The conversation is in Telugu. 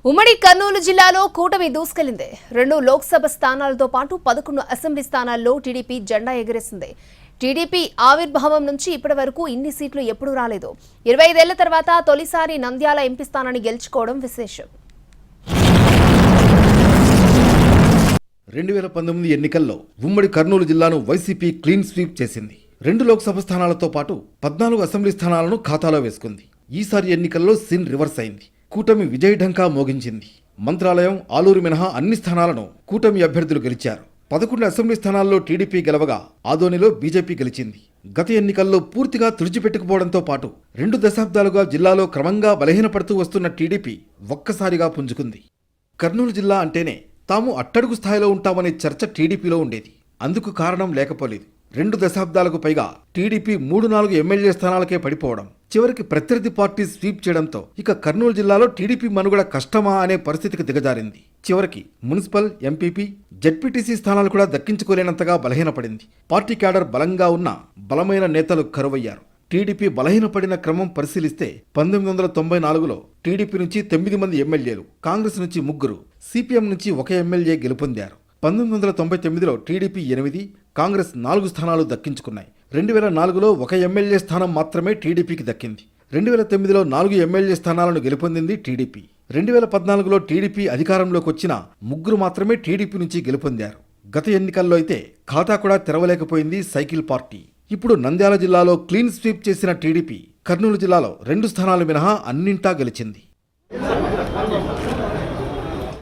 ఉమ్మడి కర్నూలు జిల్లాలో కూటమి దూసుకెళ్లింది. 2 లోక్సభ స్థానాలతో పాటు 11 అసెంబ్లీ స్థానాల్లో టీడీపీ జెండా ఎగరేసింది. టీడీపీ ఆవిర్భావం నుంచి ఇప్పటి వరకు ఇన్ని సీట్లు ఎప్పుడూ రాలేదు. 25 ఏళ్ల తర్వాత తొలిసారి నంద్యాల ఎంపీ స్థానాన్ని గెలుచుకోవడం విశేషం. 2019 ఎన్నికల్లో ఉమ్మడి కర్నూలు జిల్లాను వైసీపీ క్లీన్ స్వీప్ చేసింది. 2 లోక్సభ స్థానాలతో పాటు 14 అసెంబ్లీ స్థానాలను ఖాతాలో వేసుకుంది. ఈసారి ఎన్నికల్లో సీన్ రివర్స్ అయింది. కూటమి విజయఢంకా మోగించింది. మంత్రాలయం, ఆలూరు మినహా అన్ని స్థానాలను కూటమి అభ్యర్థులు గెలిచారు. 11 అసెంబ్లీ స్థానాల్లో టీడీపీ గెలవగా ఆదోనిలో బీజేపీ గెలిచింది. గత ఎన్నికల్లో పూర్తిగా తుడిచిపెట్టుకుపోవడంతో పాటు 2 దశాబ్దాలుగా జిల్లాలో క్రమంగా బలహీనపడుతూ వస్తున్న టీడీపీ ఒక్కసారిగా పుంజుకుంది. కర్నూలు జిల్లా అంటేనే తాము అట్టడుగు స్థాయిలో ఉంటామనే చర్చ టీడీపీలో ఉండేది. అందుకు కారణం లేకపోలేదు. 2 దశాబ్దాలకు పైగా టీడీపీ 3-4 ఎమ్మెల్యే స్థానాలకే పడిపోవడం, చివరికి ప్రత్యర్థి పార్టీ స్వీప్ చేయడంతో ఇక కర్నూలు జిల్లాలో టీడీపీ మనుగడ కష్టమా అనే పరిస్థితికి దిగజారింది. చివరికి మున్సిపల్, ఎంపీపీ, జెడ్పీటీసీ స్థానాలు కూడా దక్కించుకోలేనంతగా బలహీనపడింది. పార్టీ క్యాడర్ బలంగా ఉన్న బలమైన నేతలు కరువయ్యారు. టీడీపీ బలహీనపడిన క్రమం పరిశీలిస్తే 1994లో టీడీపీ నుంచి 9 మంది ఎమ్మెల్యేలు, కాంగ్రెస్ నుంచి 3, సిపిఎం నుంచి 1 ఎమ్మెల్యే గెలుపొందారు. 1999లో టీడీపీ 8, కాంగ్రెస్ 4 స్థానాలు దక్కించుకున్నాయి. 2004లో 1 ఎమ్మెల్యే స్థానం మాత్రమే టీడీపీకి దక్కింది. 2009లో 4 ఎమ్మెల్యే స్థానాలను గెలుపొందింది టీడీపీ. 2014లో టీడీపీ అధికారంలోకి వచ్చిన 3 మాత్రమే టీడీపీ నుంచి గెలుపొందారు. గత ఎన్నికల్లో అయితే ఖాతా కూడా తెరవలేకపోయింది సైకిల్ పార్టీ. ఇప్పుడు నంద్యాల జిల్లాలో క్లీన్ స్వీప్ చేసిన టీడీపీ కర్నూలు జిల్లాలో 2 స్థానాలు మినహా అన్నింటా గెలిచింది.